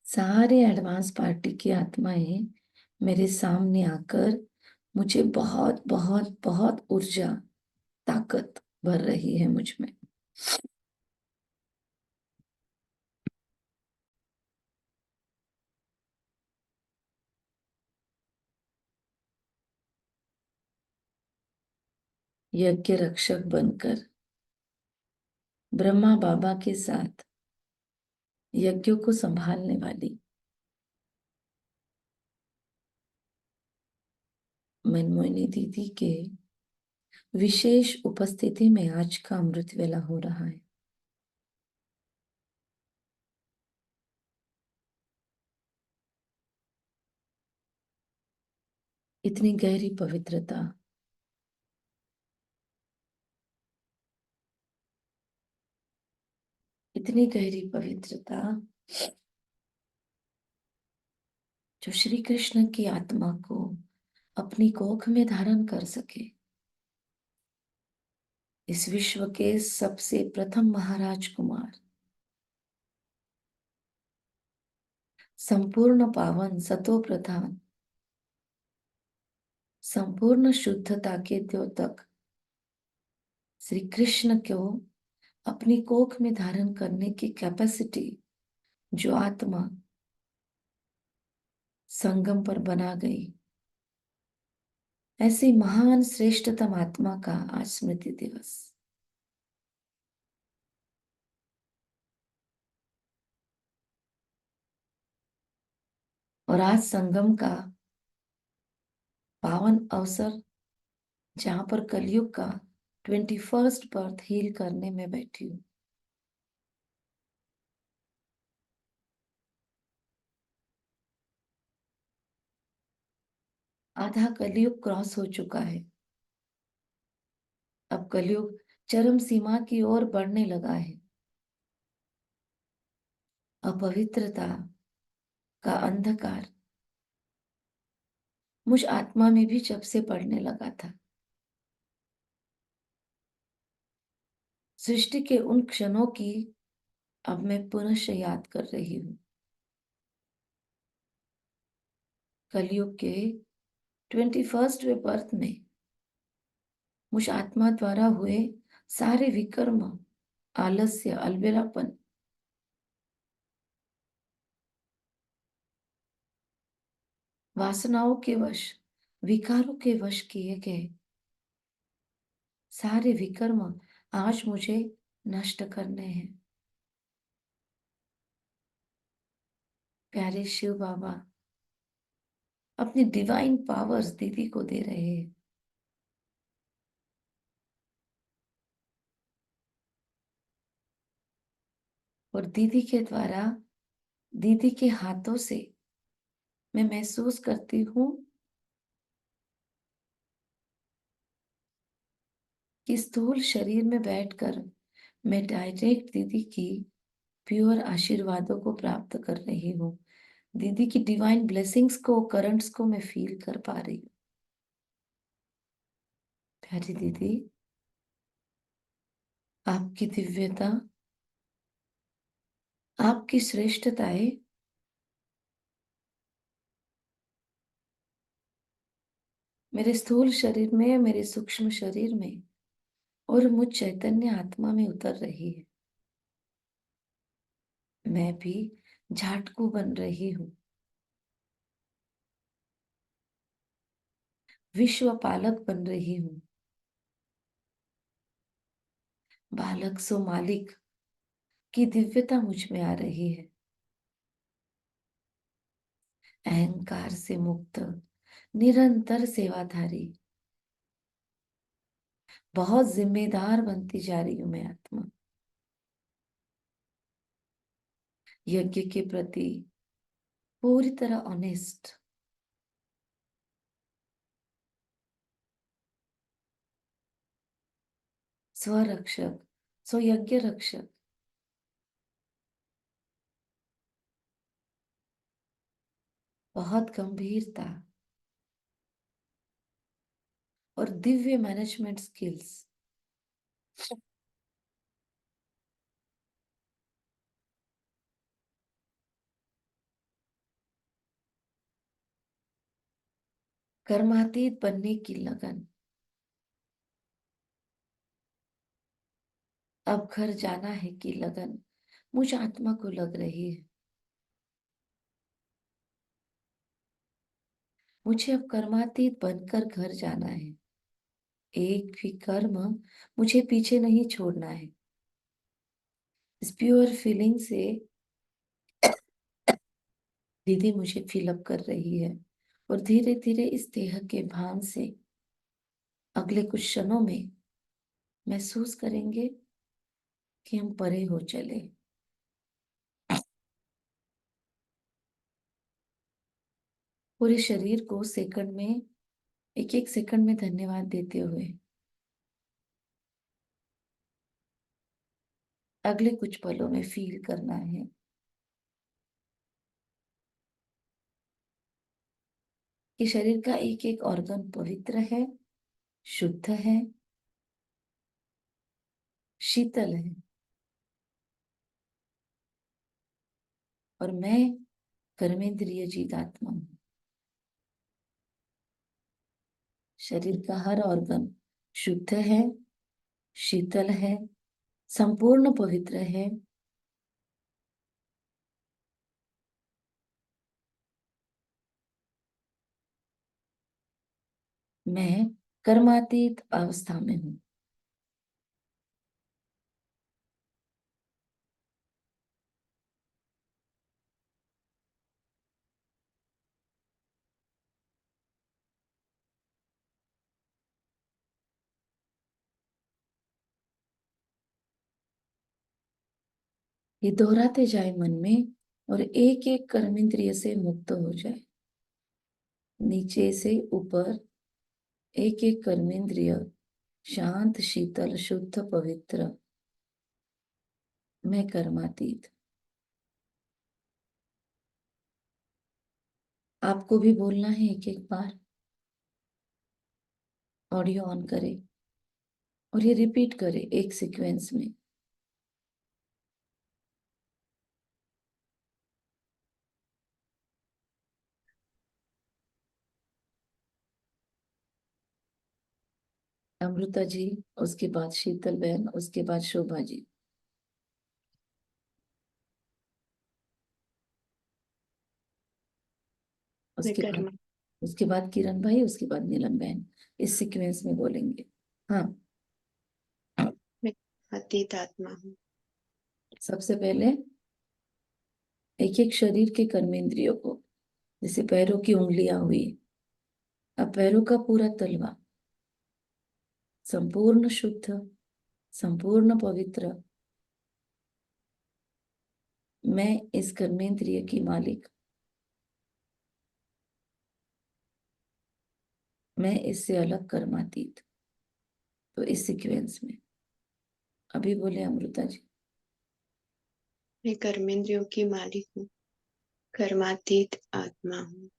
सारे advance party की आत्माएं मेरे सामने आकर मुझे बहुत बहुत बहुत ऊर्जा, ताकत भर रही है मुझ में। यज्ञ रक्षक बनकर ब्रह्मा बाबा के साथ यज्ञों को संभालने वाली मनमोहिनी दीदी के विशेष उपस्थिति में आज का अमृत वेला हो रहा है। इतनी गहरी पवित्रता, इतनी गहरी पवित्रता जो श्री कृष्ण की आत्मा को अपनी कोख में धारण कर सके। इस विश्व के सबसे प्रथम महाराज कुमार, संपूर्ण पावन सतो प्रधान, संपूर्ण शुद्धता के द्योतक श्री कृष्ण को अपनी कोख में धारण करने की कैपेसिटी जो आत्मा संगम पर बना गई, ऐसी महान श्रेष्ठतम आत्मा का आज स्मृति दिवस। और आज संगम का पावन अवसर, जहां पर कलयुग का 21st बर्थ हील करने में बैठी हूं। आधा कलयुग क्रॉस हो चुका है। अब कलयुग चरम सीमा की ओर बढ़ने लगा है। अपवित्रता का अंधकार मुझ आत्मा में भी जब से पड़ने लगा था। सृष्टि के उन क्षणों की अब मैं पुनः याद कर रही हूं। कलयुग के 21वें बर्थ में मुझ आत्मा द्वारा हुए सारे विकर्म, आलस्य, अलबेलापन, वासनाओं के वश, विकारों के वश किए गए सारे विकर्म आज मुझे नष्ट करने हैं। प्यारे शिव बाबा अपनी डिवाइन पावर्स दीदी को दे रहे हैं। और दीदी के द्वारा, दीदी के हाथों से मैं महसूस करती हूँ कि स्थूल शरीर में बैठकर मैं डायरेक्ट दीदी की प्योर आशीर्वादों को प्राप्त कर रही हूँ। दीदी की डिवाइन ब्लेसिंग्स को, करंट्स को मैं फील कर पा रही हूँ। प्यारी दीदी, आपकी दिव्यता, आपकी श्रेष्ठताएं मेरे स्थूल शरीर में, मेरे सूक्ष्म शरीर में और मुझ चैतन्य आत्मा में उतर रही है। मैं भी झाटकू बन रही हूँ। विश्व पालक बन रही हूँ। बालक सो मालिक की दिव्यता मुझ में आ रही है। अहंकार से मुक्त, निरंतर सेवाधारी, बहुत जिम्मेदार बनती जा रही हूं मैं आत्मा। यज्ञ के प्रति पूरी तरह ऑनेस्ट, स्वरक्षक, सो यज्ञ रक्षक, बहुत गंभीरता और दिव्य मैनेजमेंट स्किल्स। कर्मातीत बनने की लगन, अब घर जाना है की लगन मुझ आत्मा को लग रही है। मुझे अब कर्मातीत बनकर घर जाना है। एक भी कर्म मुझे पीछे नहीं छोड़ना है। इस प्योर फीलिंग से दीदी मुझे फिलअप कर रही है और धीरे धीरे इस देह के भान से अगले कुछ क्षणों में महसूस करेंगे कि हम परे हो चले। पूरे शरीर को सेकंड में, एक एक सेकंड में धन्यवाद देते हुए अगले कुछ पलों में फील करना है कि शरीर का एक एक ऑर्गन पवित्र है, शुद्ध है, शीतल है और मैं कर्मेंद्रिय जीत आत्मा हूं। शरीर का हर ऑर्गन शुद्ध है, शीतल है, संपूर्ण पवित्र है। मैं कर्मातीत अवस्था में हूं। ये दोहराते जाए मन में और एक एक कर्मेंद्रिय से मुक्त हो जाए। नीचे से ऊपर एक एक कर्मेंद्रिय शांत, शीतल, शुद्ध, पवित्र। मैं कर्मातीत। आपको भी बोलना है एक एक बार। ऑडियो ऑन करें और ये रिपीट करें एक सीक्वेंस में। अमृता जी, उसके बाद शीतल बहन, उसके बाद शोभा जी। मैं उसके बाद कर्म उसके बाद किरण भाई, उसके बाद नीलम बहन। इस सीक्वेंस में बोलेंगे। हाँ, मैं अतीत आत्मा हूँ। सबसे पहले एक एक शरीर के कर्मेंद्रियों को, जैसे पैरों की उंगलियां हुई, अब पैरों का पूरा तलवा संपूर्ण शुद्ध, संपूर्ण पवित्र। मैं इस कर्मेंद्रिय की मालिक, मैं इससे अलग कर्मातीत। तो इस सीक्वेंस में अभी बोले अमृता जी। मैं कर्मेंद्रियों की मालिक हूँ, कर्मातीत आत्मा हूँ।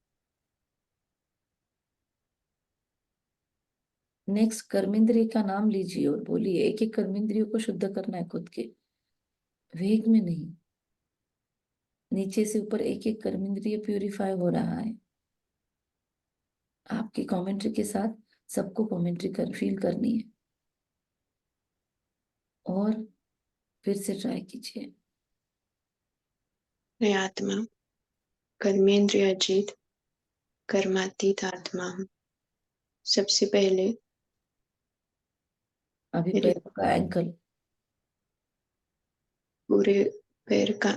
नेक्स्ट कर्मेंद्रिय का नाम लीजिए और बोलिए। एक एक कर्मेंद्रियों को शुद्ध करना है खुद के, वेग में नहीं। नीचे से ऊपर एक एक कर्मेंद्रिय प्यूरिफाई हो रहा है। आपकी कमेंट्री के साथ सबको कमेंट्री कर फील करनी है और फिर से ट्राई कीजिए। मैं आत्मा कर्मेंद्रिय अजीत कर्मातीत आत्मा हूँ। सबसे पहले अभी मेरे पैरों का एंकल, पूरे पैर का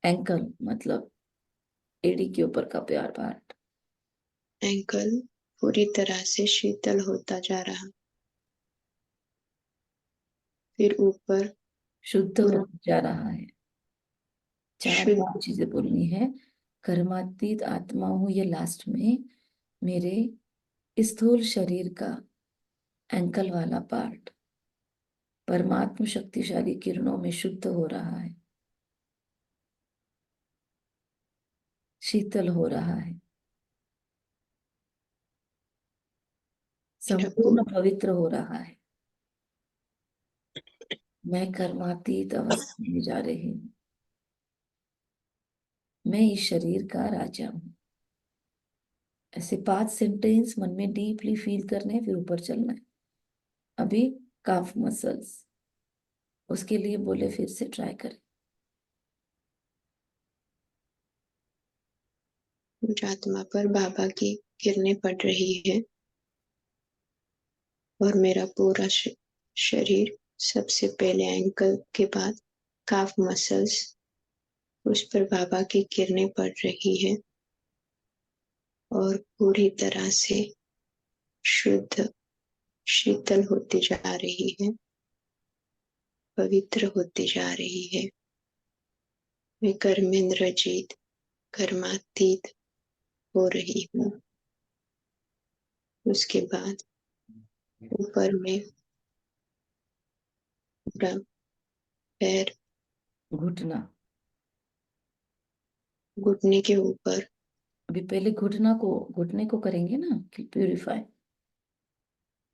एंकल मतलब एड़ी के ऊपर का प्यार पार्ट एंकल पूरी तरह से शीतल होता जा रहा। फिर ऊपर शुद्ध पूरा होता जा रहा है। चार शुद्ध बार चीजें बोलनी है। कर्मातीत आत्मा हूं, ये लास्ट में मेरे स्थूल शरीर का एंकल वाला पार्ट परमात्म शक्तिशाली किरणों में शुद्ध हो रहा है, शीतल हो रहा है, मेरा संपूर्ण पवित्र हो रहा है। मैं कर्मातीत अवस्था में जा रही हूँ। मैं इस शरीर का राजा हूँ। ऐसे 5 सेंटेंस मन में डीपली फील करने हैं, फिर ऊपर चलना है। अभी काफ मसल्स, उसके लिए बोले फिर से ट्राई करें। मुझ आत्मा पर बाबा की किरणें पड़ रही है और मेरा पूरा शरीर, सबसे पहले एंकल के बाद काफ मसल्स, उस पर बाबा की किरणें पड़ रही है और पूरी तरह से शुद्ध, शीतल होती जा रही है, पवित्र होती जा रही है। मैं कर्मेंद्र जीत, कर्मातीत हो रही हूँ। उसके बाद ऊपर में पूरा पैर, घुटना, घुटने के ऊपर, अभी पहले घुटने को करेंगे ना कि प्यूरिफाई,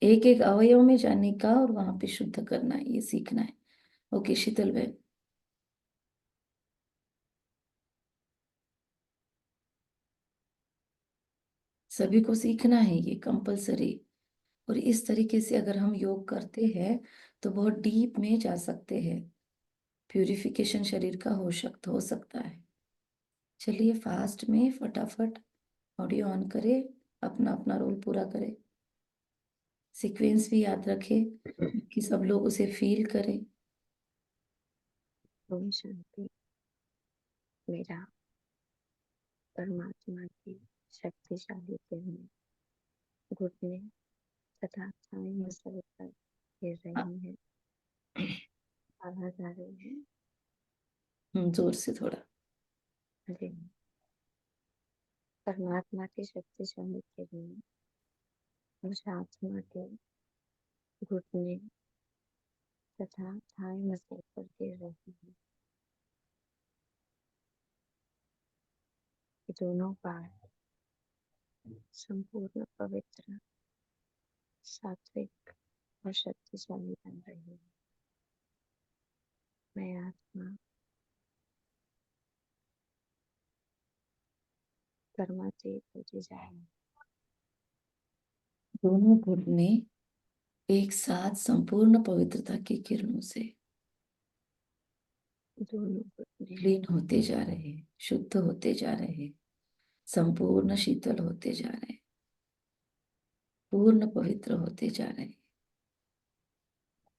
एक एक अवयव में जाने का और वहां पे शुद्ध करना है, ये सीखना है। ओके शीतल बहन। सभी को सीखना है, ये कंपलसरी। और इस तरीके से अगर हम योग करते हैं तो बहुत डीप में जा सकते हैं, प्यूरिफिकेशन शरीर का हो सकता है। चलिए फास्ट में फटाफट ऑडियो ऑन करें, अपना अपना रोल पूरा करें, सीक्वेंस भी याद रखें कि सब लोग उसे फील करें। ओम शांति। मेरा परमात्मा की शक्तिशाली किरणें घुटने तथा थाई मसल पर गिर रही है, आवाज आ रही है। जोर से थोड़ा। अरे, परमात्मा की शक्तिशाली किरणें मुझ आत्मा के घुटने तथा थाई मसल पर गिर रही है। ये दोनों पार्ट संपूर्ण पवित्र, सात्विक और शक्तिशाली बन रही है। मैं आत्मा कर्मातीत होती जा रही हूँ। दोनों घुटने एक साथ संपूर्ण पवित्रता की किरणों से दोनों घुटने क्लीन होते जा रहे हैं, शुद्ध होते जा रहे हैं, संपूर्ण शीतल होते जा रहे हैं, पूर्ण पवित्र होते जा रहे हैं।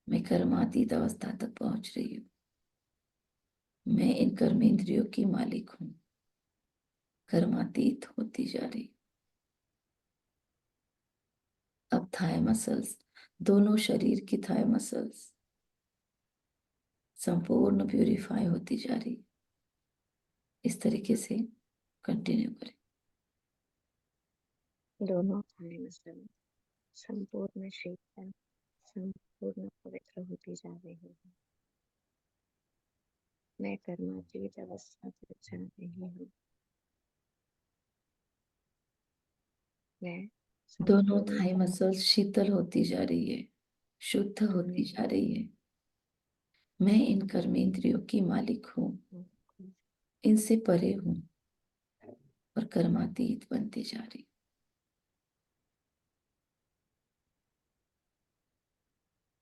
मैं कर्मातीत अवस्था तक पहुंच रही हूँ। मैं इन कर्मेंद्रियों की मालिक हूँ, कर्मातीत होती जा रही। अब थाई मसल्स, दोनों शरीर की थाई मसल्स संपूर्ण प्यूरिफाई होती जा रही। इस तरीके से कंटिन्यू करें। दोनों थाई मसल संपूर्ण शीतल, संपूर्ण पवित्र होती जा रही है। मैं कर्मातीत अवस्था तक जा रही हूँ। मैं दोनों संपूर्ण थाई मसल्स शीतल होती जा रही है, शुद्ध होती जा रही है। मैं इन कर्मेंद्रियों की मालिक हूँ, इनसे परे हूँ और कर्मातीत बनती जा रही।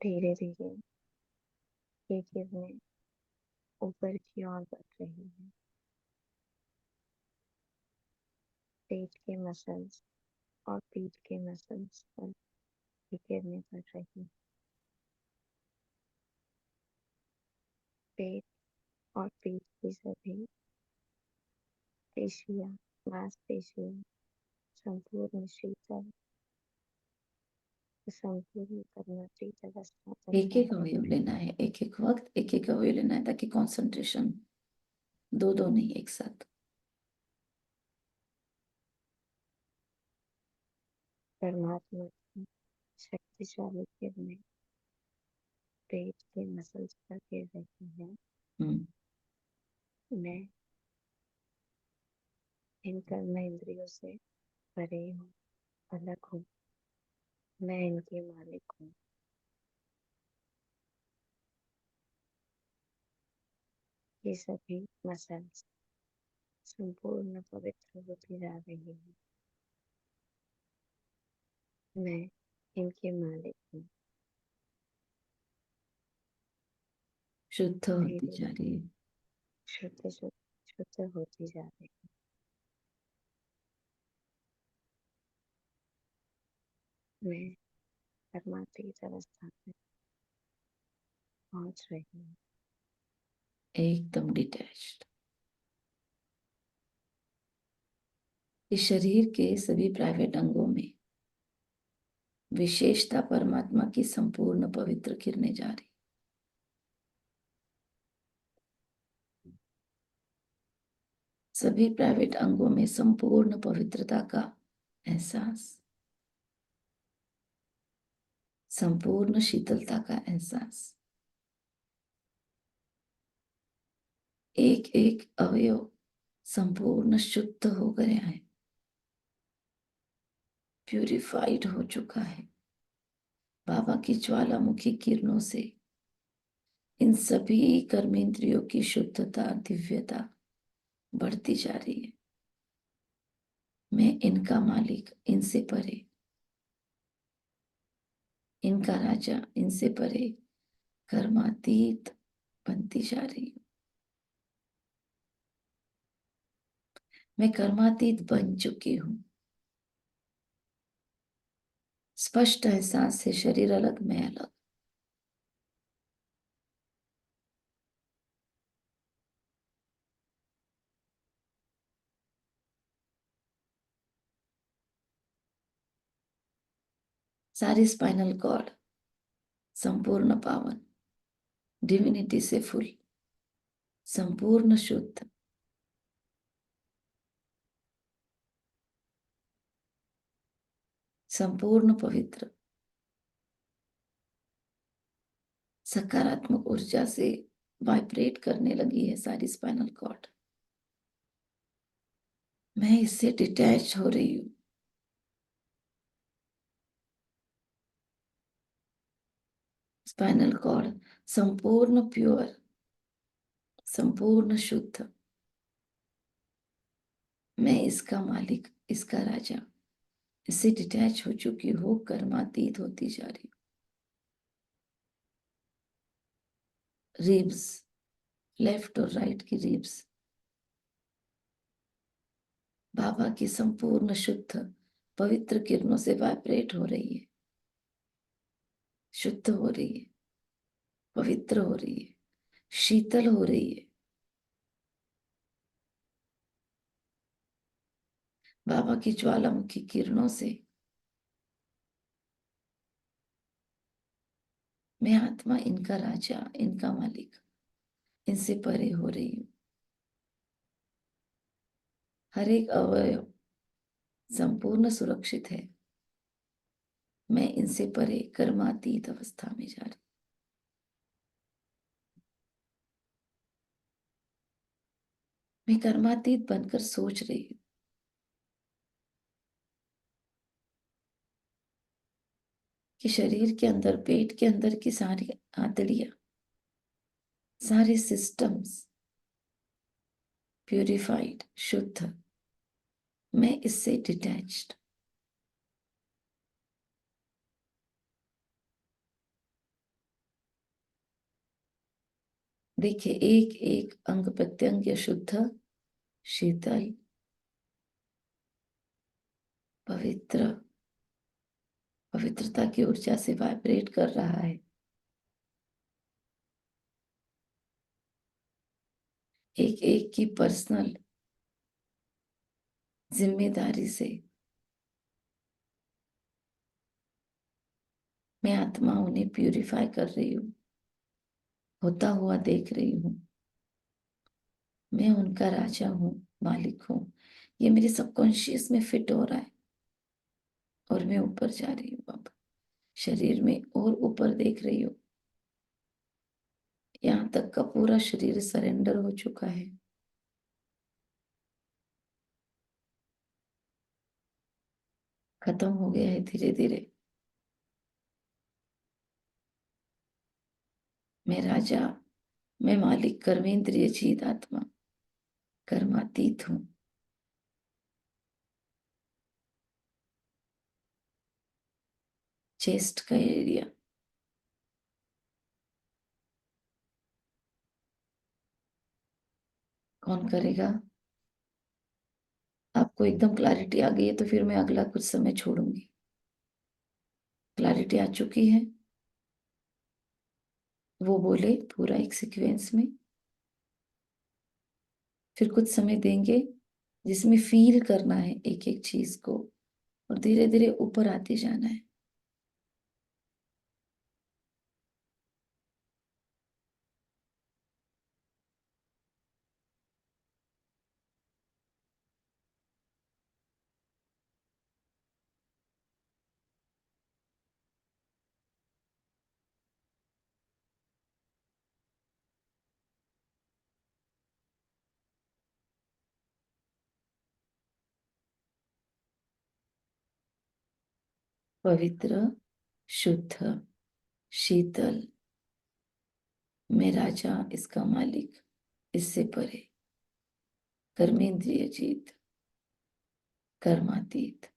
धीरे धीरे ये किरणें ऊपर की ओर बढ़ रही है। पेट के मसल्स और पीठ के मसल्स पर ये किरणें पड़ रही है। पेट और पीठ की सभी पेशियां, मांसपेशियां संपूर्ण शीतल, संपूर्ण कर्मातीत अवस्था तक एक जा एक रही अवयव है। लेना है, एक एक वक्त एक एक अवयव लेना है, ताकि कंसंट्रेशन दो दो नहीं एक साथ। परमात्मा की शक्तिशाली किरणें पेट के मसल्स पर गिर रही है। हम्म मैं इन कर्म इंद्रियों से परे हूँ, अलग हूँ। मैं इनकी मालिक हूँ। ये सभी मसल्स संपूर्ण पवित्र होती जा रही है। मैं इनके मालिक हूँ। शुद्ध होती धीरे जा रही है। शुद्ध शुद्ध शुद्ध होती जा रही हूँ। मैं परमातीत अवस्था में पहुंच रही हूँ। एकदम डिटैच्ड। इस शरीर के सभी प्राइवेट अंगों में विशेषता परमात्मा की संपूर्ण पवित्र किरणें जा रही। सभी प्राइवेट अंगों में संपूर्ण पवित्रता का एहसास, संपूर्ण शीतलता का एहसास। एक एक अवयव संपूर्ण शुद्ध हो गया है, प्यूरिफाइड हो चुका है। बाबा की ज्वालामुखी किरणों से इन सभी कर्मेंद्रियों की शुद्धता, दिव्यता बढ़ती जा रही है। मैं इनका मालिक, इनसे परे, इनका राजा, इनसे परे, कर्मातीत बनती जा रही हूं। मैं कर्मातीत बन चुकी हूं। स्पष्ट एहसास है, शरीर अलग, मैं अलग। सारी स्पाइनल कॉर्ड संपूर्ण पावन, डिविनिटी से फुल, संपूर्ण शुद्ध, संपूर्ण पवित्र, सकारात्मक ऊर्जा से वाइब्रेट करने लगी है सारी स्पाइनल कॉर्ड। मैं इससे डिटैच हो रही हूं। स्पाइनल कॉर्ड संपूर्ण प्योर, संपूर्ण शुद्ध। मैं इसका मालिक, इसका राजा, इससे डिटैच हो चुकी हो, कर्मातीत होती जा रही हूँ। रिब्स, लेफ्ट और राइट की रिब्स बाबा की संपूर्ण शुद्ध पवित्र किरणों से वाइब्रेट हो रही है, शुद्ध हो रही है, पवित्र हो रही है, शीतल हो रही है। बाबा की ज्वालामुखी किरणों से मैं आत्मा, इनका राजा, इनका मालिक, इनसे परे हो रही हूं। हर एक अवयव संपूर्ण सुरक्षित है। मैं इनसे परे कर्मातीत अवस्था में जा रही। मैं कर्मातीत बनकर सोच रही हूँ कि शरीर के अंदर, पेट के अंदर की सारी आंतड़ियां, सारे सिस्टम्स प्यूरिफाइड, शुद्ध। मैं इससे डिटैच्ड। देखिए, एक एक अंग प्रत्यंग शुद्ध, शीतल, पवित्र, पवित्रता की ऊर्जा से वाइब्रेट कर रहा है। एक एक की पर्सनल जिम्मेदारी से मैं आत्मा उन्हें प्यूरिफाई कर रही हूँ, होता हुआ देख रही हूँ। मैं उनका राजा हूँ, मालिक हूँ। ये मेरे सबकॉन्शियस में फिट हो रहा है और मैं ऊपर जा रही हूँ अब शरीर में, और ऊपर देख रही हूँ। यहाँ तक का पूरा शरीर सरेंडर हो चुका है। खत्म हो गया है धीरे धीरे। मैं राजा, मैं मालिक, कर्मेंद्रिय जीत आत्मा, कर्मातीत हूँ। चेस्ट का एरिया, कौन करेगा? आपको एकदम क्लैरिटी आ गई है तो फिर मैं अगला कुछ समय छोड़ूंगी। क्लैरिटी आ चुकी है? वो बोले पूरा एक सीक्वेंस में, फिर कुछ समय देंगे जिसमें फील करना है एक एक चीज को और धीरे धीरे ऊपर आते जाना है। पवित्र, शुद्ध, शीतल, मैं राजा, इसका मालिक, इससे परे, कर्मेंद्रिय जीत, कर्मातीत।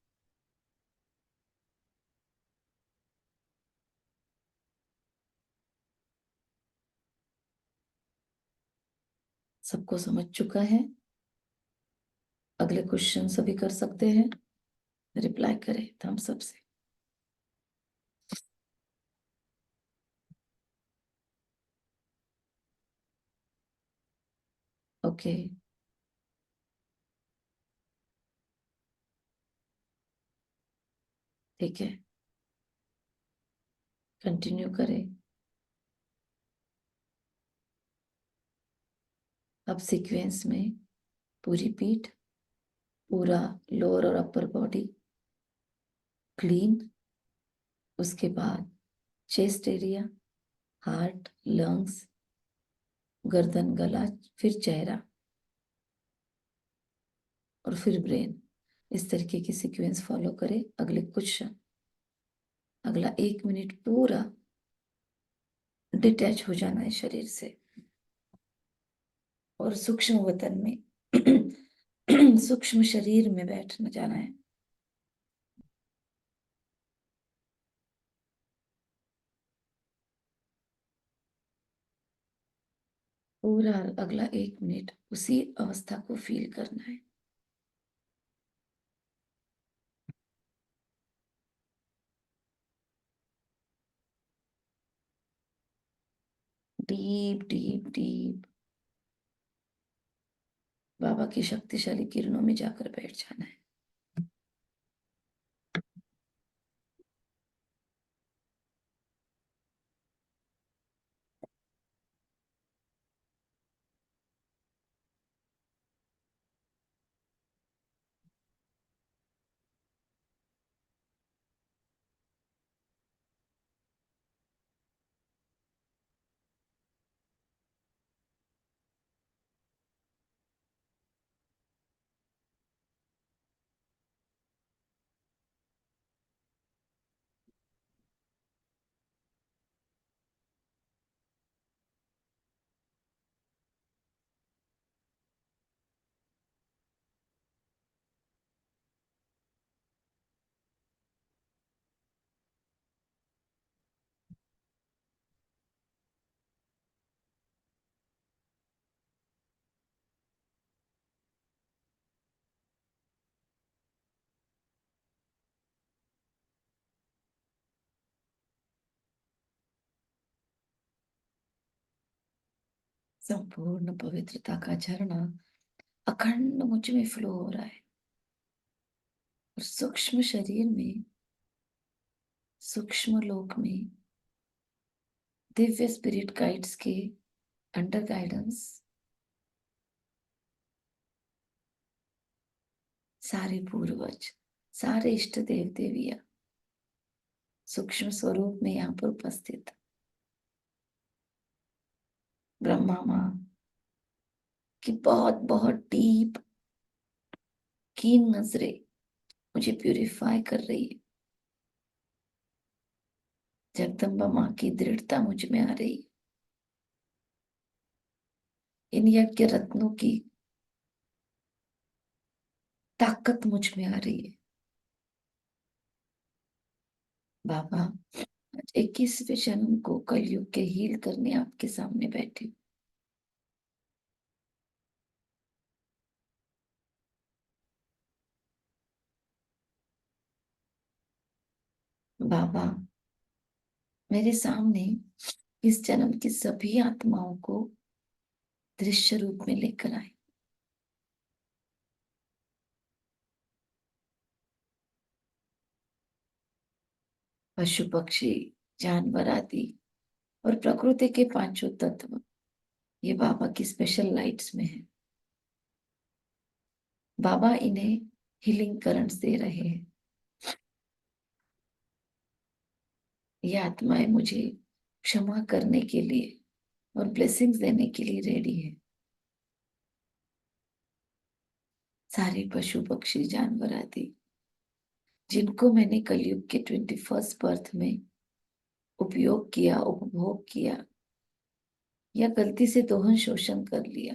सबको समझ चुका है? अगले क्वेश्चन सभी कर सकते हैं, रिप्लाई करें थम्स अप से। ओके, ठीक है, कंटिन्यू करें। अब सीक्वेंस में पूरी पीठ, पूरा लोअर और अपर बॉडी क्लीन, उसके बाद चेस्ट एरिया, हार्ट, लंग्स, गर्दन, गला, फिर चेहरा और फिर ब्रेन। इस तरीके की सीक्वेंस फॉलो करें अगले कुछ क्षण। अगला 1 मिनट पूरा डिटैच हो जाना है शरीर से और सूक्ष्म वतन में सूक्ष्म शरीर में बैठना जाना है। पूरा अगला 1 मिनट उसी अवस्था को फील करना है। डीप डीप डीप बाबा की शक्तिशाली किरणों में जाकर बैठ जाना है। संपूर्ण पवित्रता का झरना अखंड मुझ में फ्लो हो रहा है और सूक्ष्म शरीर में, सूक्ष्म लोक में दिव्य स्पिरिट गाइड्स के अंडर गाइडेंस सारे पूर्वज, सारे इष्ट देव देविया सूक्ष्म स्वरूप में यहाँ पर उपस्थित, ब्रह्मा माँ की बहुत बहुत डीप कीन नजरें मुझे प्यूरिफाई कर रही है। जगदम्बा माँ की दृढ़ता मुझ में आ रही है। इन यज्ञ रत्नों की ताकत मुझ में आ रही है। बाबा, आज 21वें जन्म को कलयुग के हील करने आपके सामने बैठी हूँ। बाबा, मेरे सामने इस जन्म की सभी आत्माओं को दृश्य रूप में लेकर आए। पशु पक्षी, जानवर आदि और प्रकृति के पांचों तत्व ये बाबा की स्पेशल लाइट्स में है। बाबा इन्हें हीलिंग करंट्स दे रहे हैं। ये आत्माएं मुझे क्षमा करने के लिए और ब्लेसिंग्स देने के लिए रेडी है। सारे पशु पक्षी जानवर आदि जिनको मैंने कलयुग के 21st बर्थ में उपयोग किया, उपभोग किया या गलती से दोहन शोषण कर लिया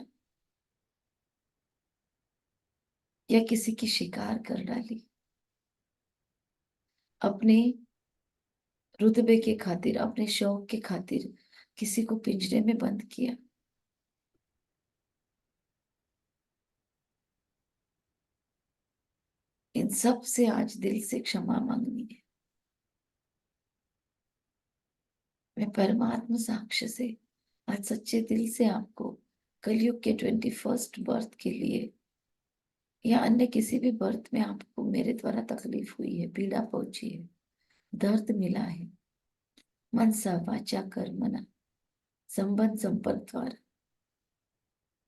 या किसी की शिकार कर डाली, अपने रुतबे के खातिर, अपने शौक के खातिर किसी को पिंजरे में बंद किया, इन सब से आज दिल से क्षमा मांगनी है। मैं परमात्मा साक्ष्य से आज सच्चे दिल से आपको कलयुग के 21st बर्थ के लिए या अन्य किसी भी बर्थ में आपको मेरे द्वारा तकलीफ हुई है, पीड़ा पहुंची है, दर्द मिला है, मनसा वाचा कर्मणा, संबंध संपर्क द्वारा,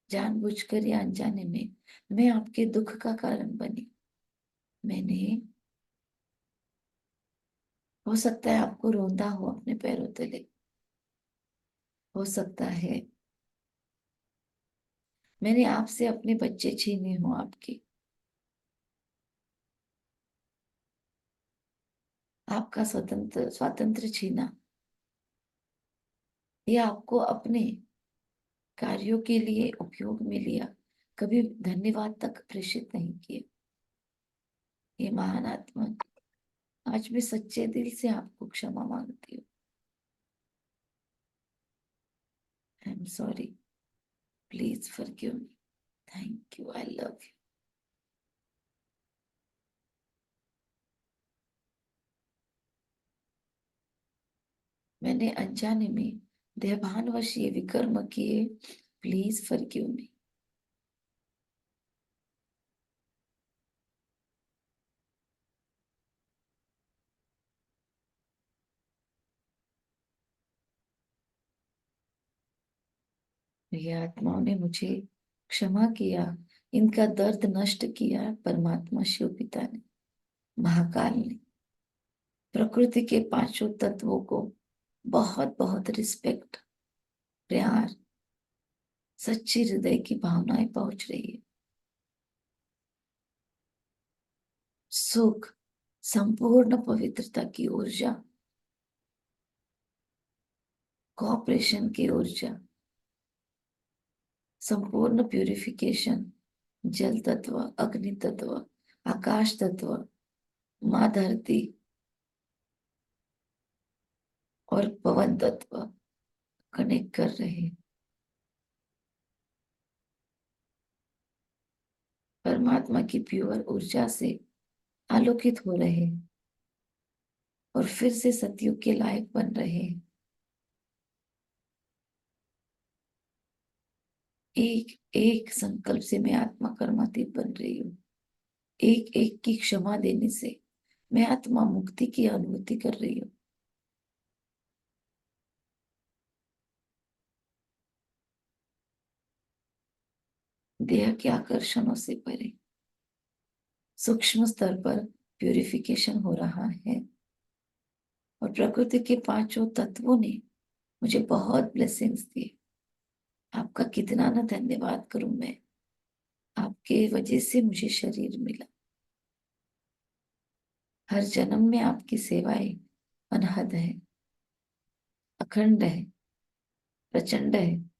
जानबूझकर या अनजाने में मैं आपके दुख का कारण बनी। मैंने, हो सकता है आपको रोंदा हो अपने पैरों तले, हो सकता है मैंने आपसे अपने बच्चे छीने हो आपके, आपका स्वतंत्र स्वातंत्र छीना या आपको अपने कार्यों के लिए उपयोग में लिया, कभी धन्यवाद तक प्रेषित नहीं किया। ये महान आत्मा, आज मैं सच्चे दिल से आपको क्षमा मांगती हूँ। आई am sorry, please forgive me, thank you, I love you. मैंने अनजाने में देहभानवश ये विकर्म किए, प्लीज फॉरगिव मी। ये आत्माओं ने मुझे क्षमा किया, इनका दर्द नष्ट किया परमात्मा शिव पिता ने, महाकाल ने, प्रकृति के पांचों तत्वों को बहुत बहुत रिस्पेक्ट, प्यार, सच्ची हृदय की भावनाएं पहुंच रही है। सुख, संपूर्ण पवित्रता की ऊर्जा, कोऑपरेशन की ऊर्जा, संपूर्ण प्यूरिफिकेशन, जल तत्व, अग्नि तत्व, आकाश तत्व, माँ धरती और पवन तत्व कनेक्ट कर रहे हैं। परमात्मा की प्योर ऊर्जा से आलोकित हो रहे हैं और फिर से सतयुग के लायक बन रहे हैं। एक एक संकल्प से मैं आत्मा कर्मातीत बन रही हूँ। एक एक की क्षमा देने से मैं आत्मा मुक्ति की अनुभूति कर रही हूँ। देह के आकर्षणों से परे सूक्ष्म स्तर पर प्यूरिफिकेशन हो रहा है और प्रकृति के पांचों तत्वों ने मुझे बहुत ब्लेसिंग्स दी। आपका कितना ना धन्यवाद करूं मैं, आपके वजह से मुझे शरीर मिला। हर जन्म में आपकी सेवाएं अनहद है, अखंड है, प्रचंड है।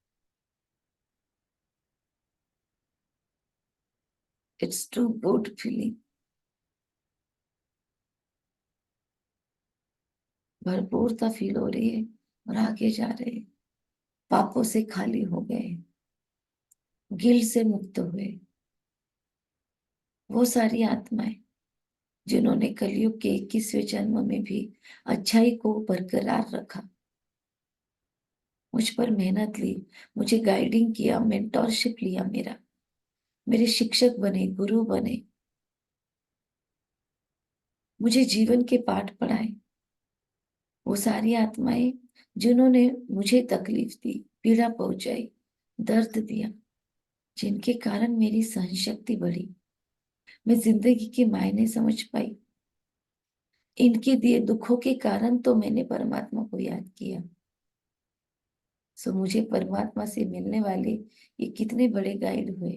It's too good feeling. भरपूरता फील हो रही है और आगे जा रहे हैं। पापों से खाली हो गए, गिल्ट से मुक्त हुए। वो सारी आत्माएं जिन्होंने कलयुग के 21वें जन्म में भी अच्छाई को बरकरार रखा, मुझ पर मेहनत ली, मुझे गाइडिंग किया, मेंटोरशिप लिया, मेरे शिक्षक बने, गुरु बने, मुझे जीवन के पाठ पढ़ाए। वो सारी आत्माएं जिन्होंने मुझे तकलीफ दी, पीड़ा पहुंचाई, दर्द दिया, जिनके कारण मेरी सहनशक्ति बढ़ी, मैं जिंदगी के मायने समझ पाई। इनके दिए दुखों के कारण तो मैंने परमात्मा को याद किया। सो मुझे परमात्मा से मिलने वाले ये कितने बड़े गाइड हुए।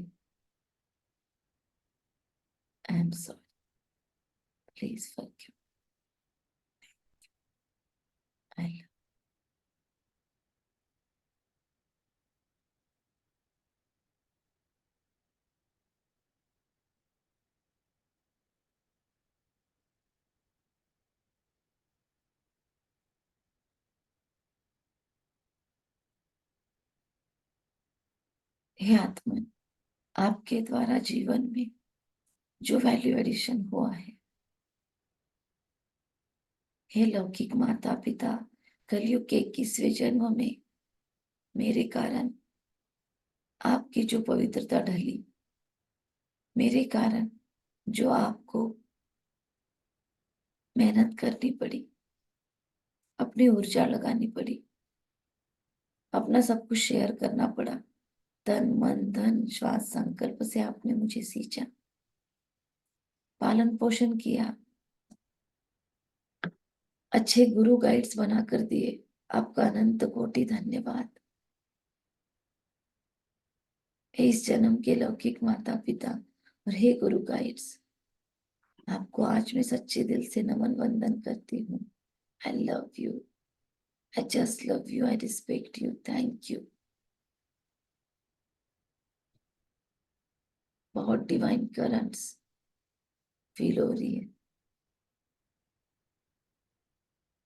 I am sorry, please forgive. आई हे आत्मा, आपके द्वारा जीवन में जो वैल्यू एडिशन हुआ है, हे लौकिक माता पिता, कलयुग के 21वें जन्म में मेरे कारण आपकी जो पवित्रता ढली, मेरे कारण जो आपको मेहनत करनी पड़ी, अपनी ऊर्जा लगानी पड़ी, अपना सब कुछ शेयर करना पड़ा, तन मन धन श्वास संकल्प से आपने मुझे सींचा, पालन पोषण किया, अच्छे गुरु गाइड्स बना कर दिए। आपका अनंत कोटि धन्यवाद। हे इस जन्म के लौकिक माता पिता और हे गुरु गाइड्स, आपको आज मैं सच्चे दिल से नमन वंदन करती हूँ। I love you, I just love you, I respect you, thank you. बहुत डिवाइन करंट्स फील हो रही है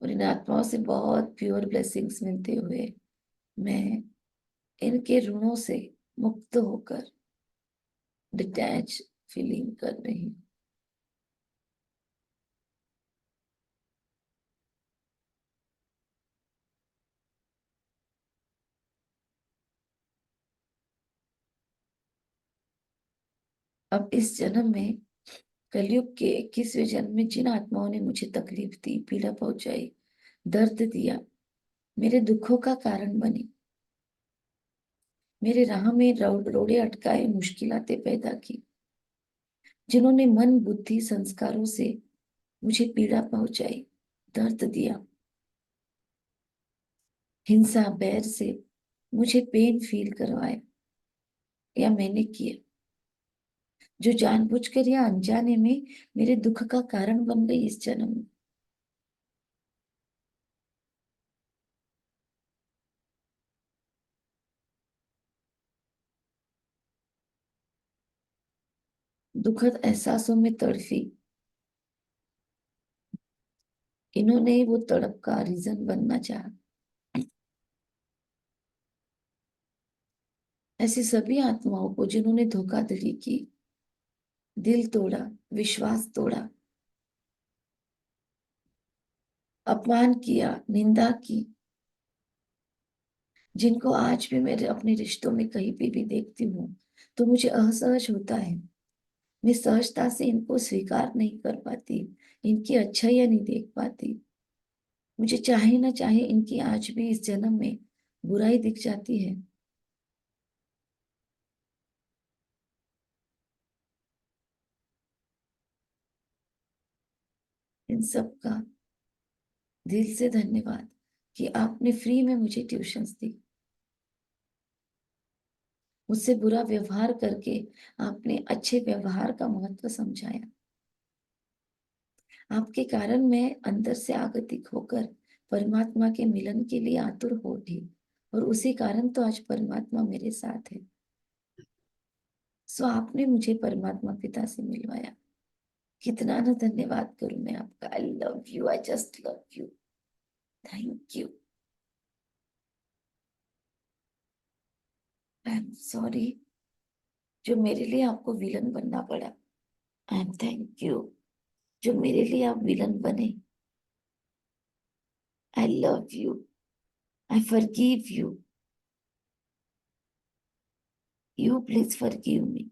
और इन आत्माओं से बहुत प्योर ब्लेसिंग्स मिलते हुए मैं इनके ऋणों से मुक्त होकर डिटैच फीलिंग कर रही हूँ। अब इस जन्म में कलयुग के 21वें जन्म में जिन आत्माओं ने मुझे तकलीफ दी, पीड़ा पहुंचाई, दर्द दिया, मेरे दुखों का कारण बनी, मेरे राह में रोड़े अटकाए, मुश्किलातें पैदा की, जिन्होंने मन बुद्धि संस्कारों से मुझे पीड़ा पहुंचाई, दर्द दिया, हिंसा बैर से मुझे पेन फील करवाया या मैंने किया, जो जानबूझकर या अनजाने में मेरे दुख का कारण बन गई इस जन्म में, दुखद एहसासों में तड़फी, इन्होंने वो तड़प का रीजन बनना चाहा। ऐसी सभी आत्माओं को जिन्होंने धोखाधड़ी की, दिल तोड़ा, विश्वास तोड़ा, अपमान किया, निंदा की, जिनको आज भी मेरे अपने रिश्तों में कहीं पे भी देखती हूँ तो मुझे असहज होता है। मैं सहजता से इनको स्वीकार नहीं कर पाती, इनकी अच्छाइयां नहीं देख पाती। मुझे चाहे ना चाहे इनकी आज भी इस जन्म में बुराई दिख जाती है। इन सब का दिल से धन्यवाद कि आपने फ्री में मुझे ट्यूशंस दी, मुझसे बुरा व्यवहार करके आपने अच्छे व्यवहार का महत्व समझाया। आपके कारण मैं अंदर से आगतिक होकर परमात्मा के मिलन के लिए आतुर हो उठी और उसी कारण तो आज परमात्मा मेरे साथ है। सो आपने मुझे परमात्मा पिता से मिलवाया। कितना ना धन्यवाद करूं मैं आपका। आई love you, I just love you. Thank you. I am sorry जो मेरे लिए आपको विलन बनना पड़ा। आई एम थैंक यू जो मेरे लिए आप विलन बने। आई love you. I forgive you. You please forgive मी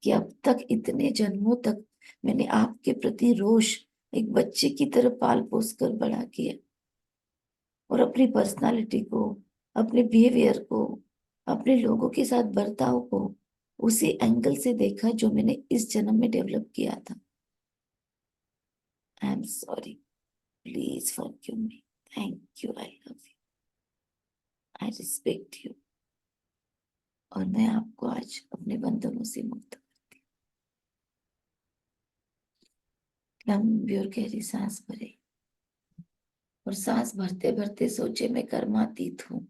कि अब तक इतने जन्मों तक मैंने आपके प्रति रोष एक बच्चे की तरह पाल पोस कर बड़ा किया, और अपनी पर्सनालिटी को, अपने बिहेवियर को, अपने लोगों के साथ बर्ताव को उसी एंगल से देखा जो मैंने इस जन्म में डेवलप किया था। आई am sorry, please forgive me. Thank you. I love you. I respect you. और मैं आपको आज अपने बंधनों से मुक्त करती हूँ। लंबी और गहरी सांस भरे, और सांस भरते भरते सोचे मैं कर्मातीत हूँ।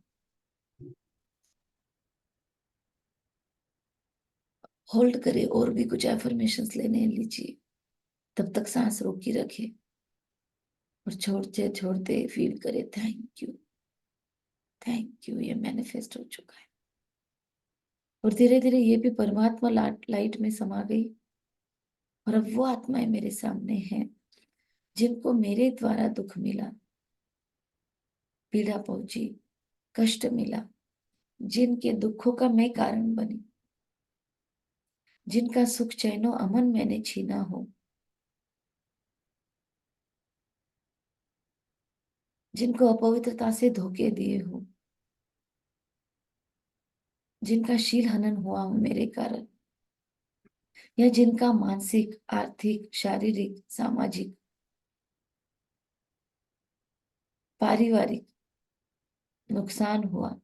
होल्ड करे और भी कुछ एफर्मेशंस लेने लीजिए, तब तक सांस रोकी रखे, और छोड़ते छोड़ते फील करे थैंक यू, थैंक यू, ये मैनिफेस्ट हो चुका है। और धीरे धीरे ये भी परमात्मा लाइट में समा गई, और अब वो आत्माएं मेरे सामने हैं जिनको मेरे द्वारा दुख मिला, पीड़ा पहुंची, कष्ट मिला, जिनके दुखों का मैं कारण बनी, जिनका सुख चैनो अमन मैंने छीना हो, जिनको अपवित्रता से धोखे दिए हो, जिनका शील हनन हुआ हो मेरे कारण, या जिनका मानसिक, आर्थिक, शारीरिक, सामाजिक, पारिवारिक नुकसान हुआ,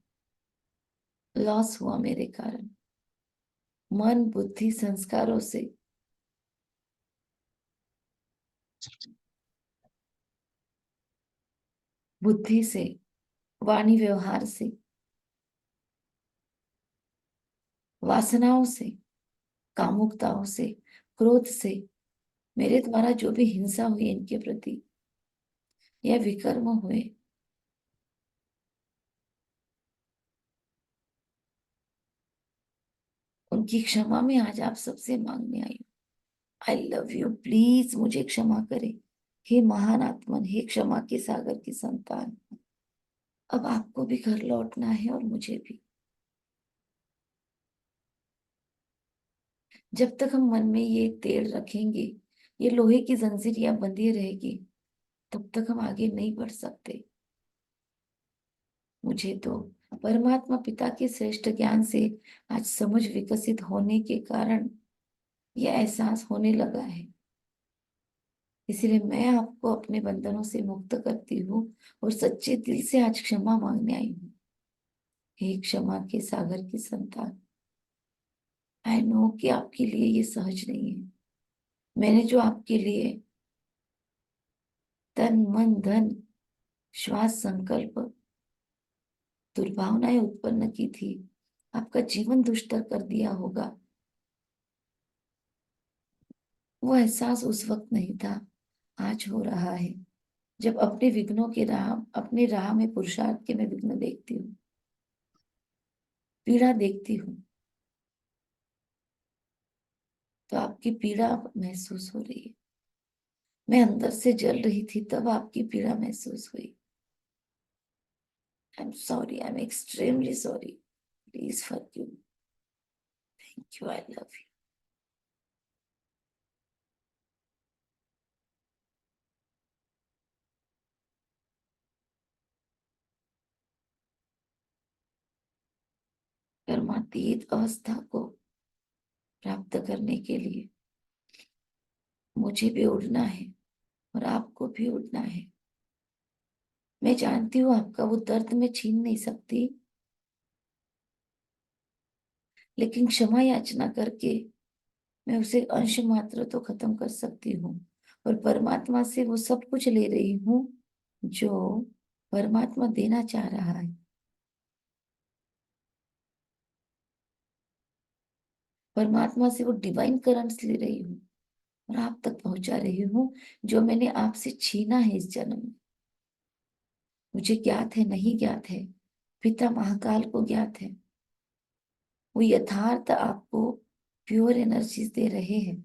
लॉस हुआ मेरे कारण, मन बुद्धि संस्कारों से, बुद्धि से, वाणी व्यवहार से, वासनाओं से, कामुकताओं से, क्रोध से, मेरे द्वारा जो भी हिंसा हुई इनके प्रति या विकर्म हुए, उनकी क्षमा में आज आप सबसे मांगने आई हूँ। आई लव यू, प्लीज मुझे क्षमा करें। हे महान आत्मन, हे क्षमा के सागर की संतान, अब आपको भी घर लौटना है और मुझे भी। जब तक हम मन में ये तेड़ रखेंगे, ये लोहे की जंजीरियां बंधी रहेगी, तब तक हम आगे नहीं बढ़ सकते। मुझे तो परमात्मा पिता के श्रेष्ठ ज्ञान से आज समझ विकसित होने के कारण यह एहसास होने लगा है। इसलिए मैं आपको अपने बंधनों से मुक्त करती हूँ, और सच्चे दिल से आज क्षमा मांगने आई हूँ। हे क्षमा के सागर की संतान, आई नो कि आपके लिए ये सहज नहीं है। मैंने जो आपके लिए तन मन धन श्वास संकल्प दुर्भावनाएं उत्पन्न की थी, आपका जीवन दुष्टर कर दिया होगा, वो एहसास उस वक्त नहीं था, आज हो रहा है। जब अपने विघ्नों के राह, अपने राह में पुरुषार्थ के मैं विघ्न देखती हूँ, पीड़ा देखती हूँ, तो आपकी पीड़ा महसूस हो रही है। मैं अंदर से जल रही थी तब आपकी पीड़ा महसूस हुई। I am sorry, I am extremely sorry, please forgive me. Thank you. I love you. कर्मातीत अवस्था को प्राप्त करने के लिए मुझे भी उड़ना है, और आपको भी उड़ना है। मैं जानती हूँ आपका वो दर्द मैं छीन नहीं सकती, लेकिन क्षमा याचना करके मैं उसे अंश मात्र तो खत्म कर सकती हूँ, और परमात्मा से वो सब कुछ ले रही हूँ जो परमात्मा देना चाह रहा है। परमात्मा से वो डिवाइन करंट्स ले रही हूँ, और आप तक पहुंचा रही हूँ जो मैंने आपसे छीना है इस जन्म में। मुझे ज्ञात है, नहीं ज्ञात है, पिता महाकाल को ज्ञात है। वो यथार्थ आपको प्योर एनर्जीज दे रहे हैं।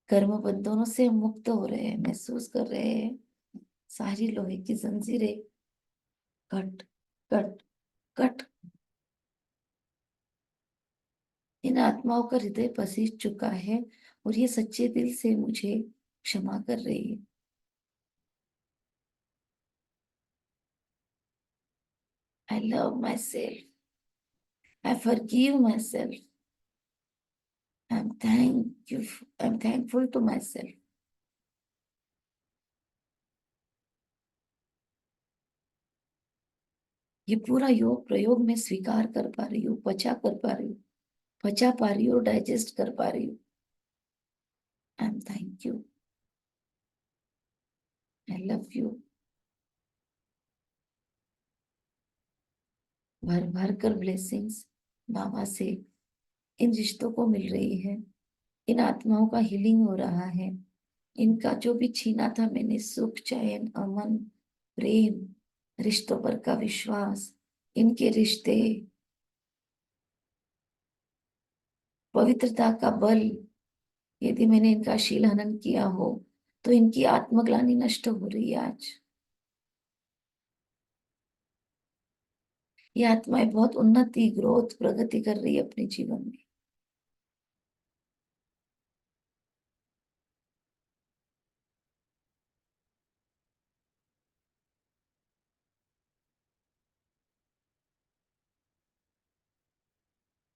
कर्म बंधनों से हम मुक्त हो रहे हैं, महसूस कर रहे हैं सारी लोहे की जंजीरें कट कट कट। इन आत्माओं का हृदय पसीज चुका है और ये सच्चे दिल से मुझे क्षमा कर रही है। I love myself, I forgive myself, I am thankful to myself. ये पूरा योग प्रयोग में स्वीकार कर पा रही हूँ, पचा कर पा रही हूँ, पचा पा रही हूँ, डाइजेस्ट कर पा रही हूँ। I am thank you, I love you. भर भर कर ब्लेसिंग्स बाबा से इन रिश्तों को मिल रही है। इन आत्माओं का हीलिंग हो रहा है। इनका जो भी छीना था मैंने, सुख, चैन, अमन, प्रेम, रिश्तों पर का विश्वास, इनके रिश्ते, पवित्रता का बल, यदि मैंने इनका शील हनन किया हो तो इनकी आत्मग्लानि नष्ट हो रही है आज। ये आत्माएं बहुत उन्नति, ग्रोथ, प्रगति कर रही है अपने जीवन में।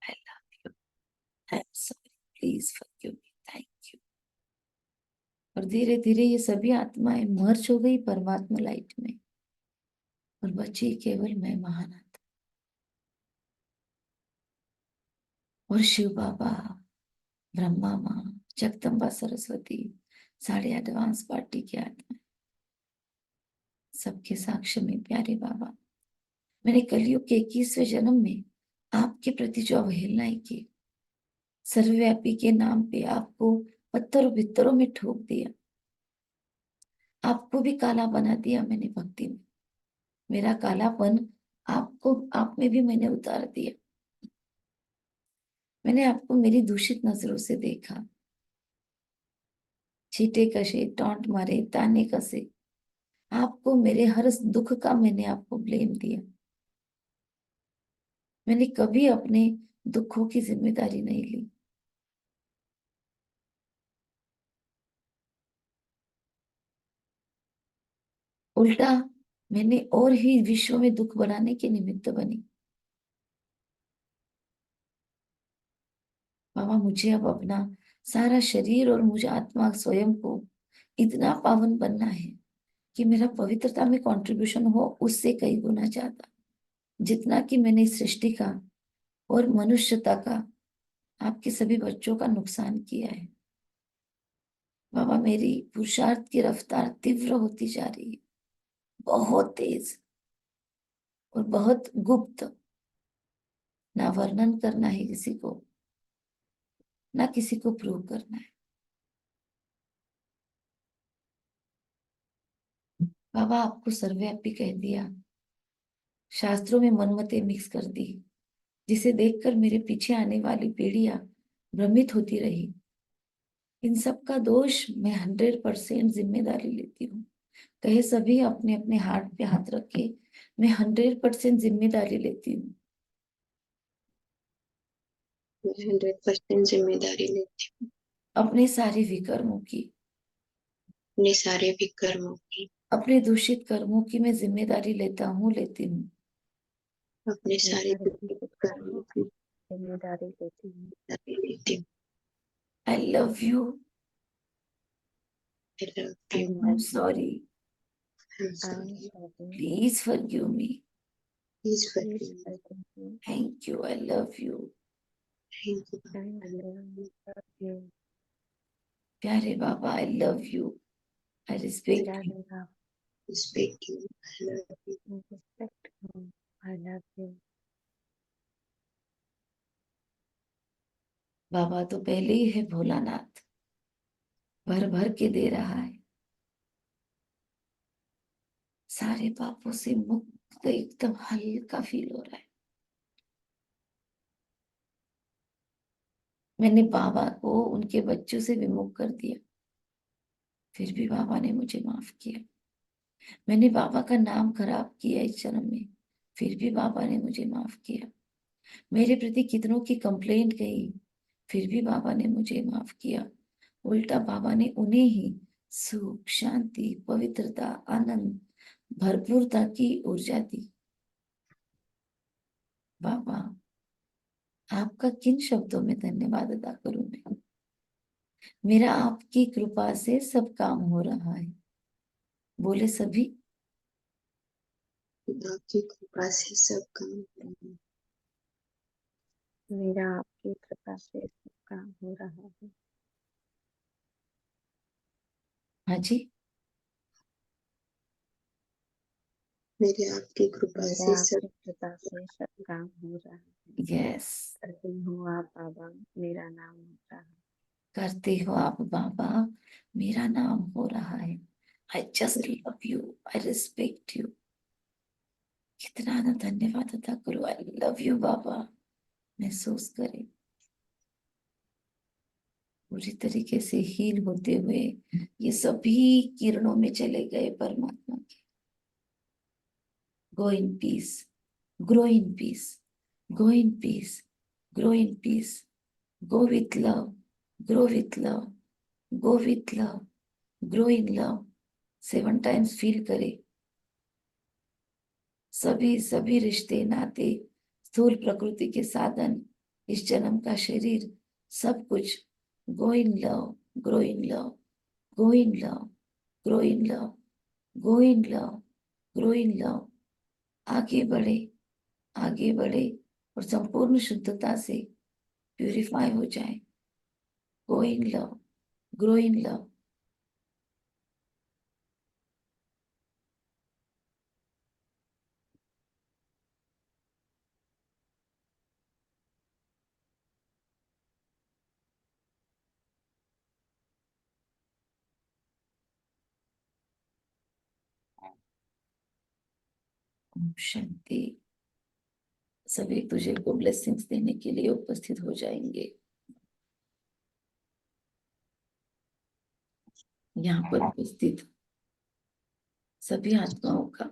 आई love you, I am sorry, please forgive me, thank you. और धीरे धीरे ये सभी आत्माएं मर्ज हो गई परमात्मा लाइट में और बची केवल मैं, महानाथ और शिव बाबा, ब्रह्मा माँ, जगदम्बा सरस्वती, साढ़े एडवांस पार्टी की आत्मा, सबके साक्ष्य में प्यारे बाबा, मैंने कलयुग के 21वें जन्म में आपके प्रति जो अवहेलनाएं की, सर्वव्यापी के नाम पे आपको पत्थरों भित्तरों में ठोक दिया, आपको भी काला बना दिया मैंने भक्ति में। मेरा कालापन आपको, आप में भी मैंने उतार दिया। मैंने आपको मेरी दूषित नजरों से देखा, छींटे कसे, टॉन्ट मारे, ताने कसे, आपको मेरे हर दुख का मैंने आपको ब्लेम दिया। मैंने कभी अपने दुखों की जिम्मेदारी नहीं ली। उल्टा मैंने और ही विश्व में दुख बनाने के निमित्त बनी। बाबा मुझे अब अपना सारा शरीर और मुझे आत्मा स्वयं को इतना पावन बनना है कि मेरा पवित्रता में कंट्रीब्यूशन हो उससे कई गुना ज्यादा, जितना कि मैंने इस सृष्टि का और मनुष्यता का, आपके सभी बच्चों का नुकसान किया है। बाबा मेरी पुरुषार्थ की रफ्तार तीव्र होती जा रही है, बहुत तेज और बहुत गुप्त। ना वर्णन करना है किसी को, ना किसी को प्रूव करना है। बाबा आपको सर्वव्यापी कह दिया, शास्त्रों में मनमतें मिक्स कर दी, जिसे देखकर मेरे पीछे आने वाली पीढ़ियां भ्रमित होती रही। इन सब का दोष मैं 100% जिम्मेदारी लेती हूँ। कहे सभी अपने अपने हाथ पे हाथ रखे, मैं 100% जिम्मेदारी लेती हूँ। मैं 100% जिम्मेदारी लेती हूँ अपने सारे विकर्मों की, अपने सारे विकर्मों की, अपने दूषित कर्मों की मैं जिम्मेदारी लेता हूँ, लेती हूँ। अपने सारे विकर्मों की जिम्मेदारी लेती हूँ। I love you, I love I you. Am sorry, I'm sorry. Please forgive me, Please forgive me. Thank you, I love you. Thank you. I love you. प्यारे बाबा, I love you, I respect you. Respect you. I love you. Respect you. I love you. बाबा तो पहले ही है भोलानाथ, भर भर के दे रहा है। सारे पापों से मुक्त, एकदम हल्का फील हो रहा है। मैंने बाबा को उनके बच्चों से विमुख कर दिया, फिर भी बाबा ने मुझे माफ किया। मैंने बाबा का नाम खराब किया इस जन्म में, फिर भी बाबा ने मुझे माफ किया। मेरे प्रति कितनों की कंप्लेंट गई, फिर भी बाबा ने मुझे माफ किया। उल्टा बाबा ने उन्हें ही सुख, शांति, पवित्रता, आनंद, भरपूरता की ऊर्जा दी। बाबा, आपका किन शब्दों में धन्यवाद अदा करूं मैं? मेरा आपकी कृपा से सब काम हो रहा है। बोले सभी। खुदा की कृपा से सब काम हो रहा है। मेरा आपकी कृपा से सब काम हो रहा है। हाँ जी। मेरे आपकी कृपा मेरा से सब आपकी कृपा से सब काम हो रहा है। यस। करती हूँ आप बाबा, मेरा नाम हो रहा है। करते हो आप बाबा, मेरा नाम हो रहा है। I just love you, I respect you. कितना ना धन्यवाद अदा करो। आई लव यू बाबा। महसूस करें पूरी तरीके से हील होते हुए ये सभी किरणों में चले गए परमात्मा के। Go in peace, grow in peace, go in peace, grow in peace, go with love, grow with love, go with love, grow in love. 7 times feel करे। सभी सभी रिश्ते नाते, स्थूल प्रकृति के साधन, इस जन्म का शरीर, सब कुछ go in love, grow in love, go in love, grow in love, go in love, grow in love. आगे बढ़े, आगे बढ़े और संपूर्ण शुद्धता से प्यूरिफाई हो जाए। Go in love, grow in love. ओम शांति। सभी तुझे को ब्लेसिंग्स देने के लिए उपस्थित हो जाएंगे। यहाँ पर उपस्थित सभी आत्माओं का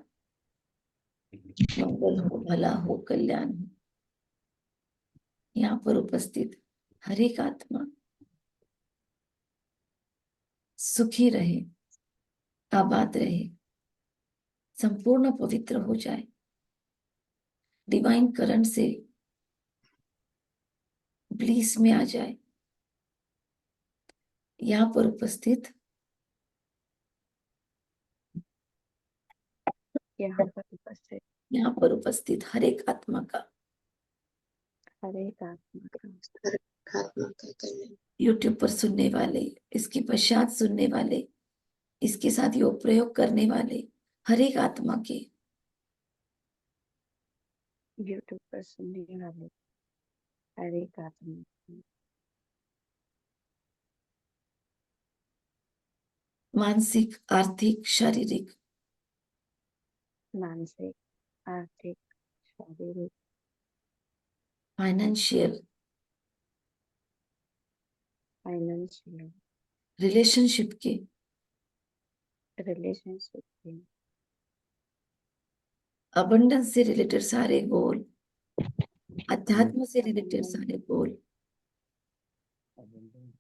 मंगल हो, भला हो, कल्याण हो। यहाँ पर उपस्थित हर एक आत्मा सुखी रहे, आबाद रहे, संपूर्ण पवित्र हो जाए, डिवाइन करंट से ब्लीस में आ जाए। यहाँ पर उपस्थित यहाँ पर उपस्थित यहाँ पर उपस्थित हर एक आत्मा का, हर एक आत्मा का, हर आत्मा का कल्याण। यूट्यूब पर सुनने वाले, इसके पश्चात सुनने वाले, इसके साथ योग प्रयोग करने वाले हर एक आत्मा के, यूट्यूब पर सुनने वाले हर एक आत्मा की, मानसिक, आर्थिक, शारीरिक, मानसिक, आर्थिक, शारीरिक, फाइनेंशियल, फाइनेंशियल, रिलेशनशिप के, रिलेशनशिप के, अबंडेंस से रिलेटेड सारे गोल, अध्यात्म से रिलेटेड सारे गोल, अबंडेंस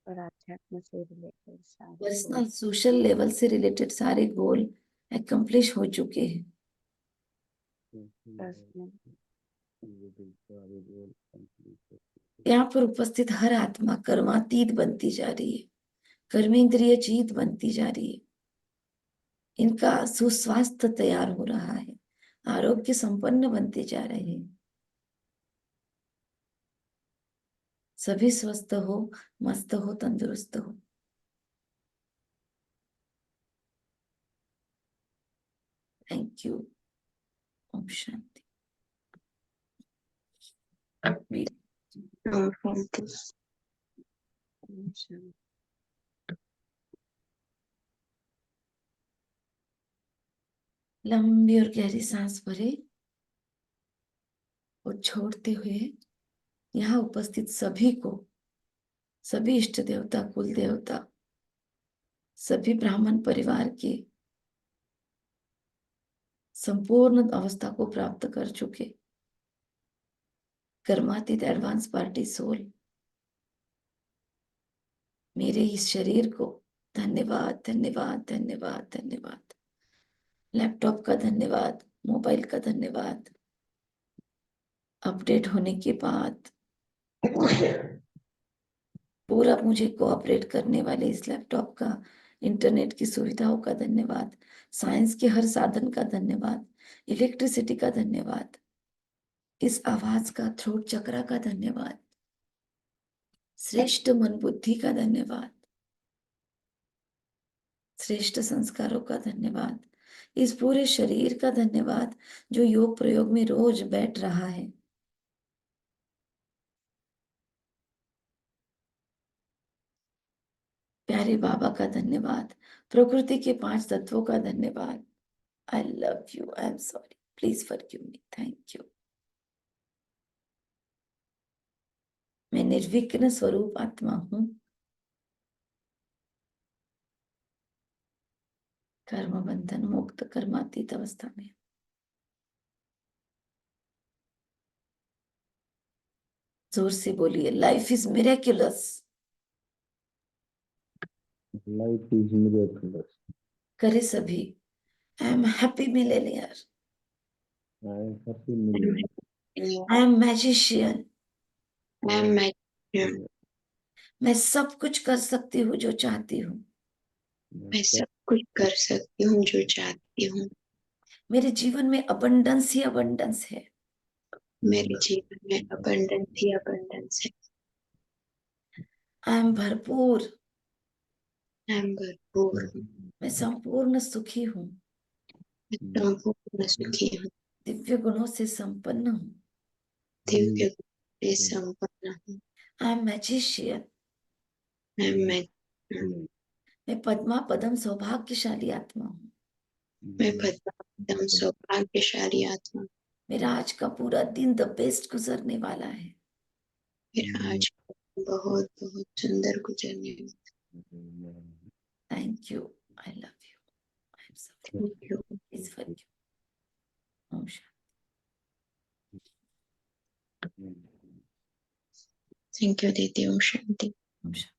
और आध्यात्म से रिलेटेड सारे पर्सनल सोशल लेवल से रिलेटेड सारे गोल अकम्प्लिश हो चुके हैं। पर्सनल, यहाँ पर उपस्थित हर आत्मा कर्मातीत बनती जा रही है, कर्मेंद्रिय जीत बनती जा रही है। इनका सुस्वास्थ्य तैयार हो रहा है, आरोग्य संपन्न बनते जा रहे हैं। सभी स्वस्थ हो, मस्त हो, तंदुरुस्त हो। Thank you. ओम शांति। ओम शांति। शांति। लंबी और गहरी सांस भरे और छोड़ते हुए यहाँ उपस्थित सभी को, सभी इष्ट देवता, कुल देवता, सभी ब्राह्मण परिवार की संपूर्ण अवस्था को प्राप्त कर चुके कर्मातीत एडवांस पार्टी सोल, मेरे इस शरीर को धन्यवाद, धन्यवाद, धन्यवाद, धन्यवाद। लैपटॉप का धन्यवाद, मोबाइल का धन्यवाद। अपडेट होने के बाद पूरा मुझे कोऑपरेट करने वाले इस लैपटॉप का, इंटरनेट की सुविधाओं का धन्यवाद, साइंस के हर साधन का धन्यवाद, इलेक्ट्रिसिटी का धन्यवाद, इस आवाज का, थ्रोट चक्रा का धन्यवाद, श्रेष्ठ मन बुद्धि का धन्यवाद, श्रेष्ठ संस्कारों का धन्यवाद, इस पूरे शरीर का धन्यवाद जो योग प्रयोग में रोज बैठ रहा है। प्यारे बाबा का धन्यवाद, प्रकृति के 5 तत्वों का धन्यवाद। आई love you, I am sorry, please forgive me, thank you. मैं निर्विघ्न स्वरूप आत्मा हूं, कर्म बंधन मुक्त कर्मातीत अवस्था में। जोर से बोलिए, life is miraculous. Life is miraculous. करे सभी, I am happy Millionaire, I am happy millionaire. I am magician, मैं मैं सब कुछ कर सकती हूँ जो चाहती हूँ। सब कुछ कर सकती हूँ जो चाहती हूँ। मेरे जीवन में अबंडेंस ही अबंडेंस है। मेरे जीवन में अबंडेंस ही अबंडेंस है। आई एम भरपूर, मैं भरपूर हूँ। मैं संपूर्ण सुखी हूँ, मैं संपूर्ण सुखी हूँ। दिव्य गुणों से संपन्न हूँ। दिव्य गुण से संपन्न हूँ। आई एम मैजिशियन, मैं मैं पद्मा पदम सौभाग्यशाली आत्मा हूँ। मैं पद्मापदम सौभाग्यशाली आत्मा। मेरा आज का पूरा दिन द बेस्ट गुजरने वाला है। मेरा आज बहुत बहुत सुंदर गुजरने वाला। Thank you, I love you, I am sorry, thank you. Please forgive. ओम शांति। थैंक यू दीदी। ओम शांति। ओम शांति।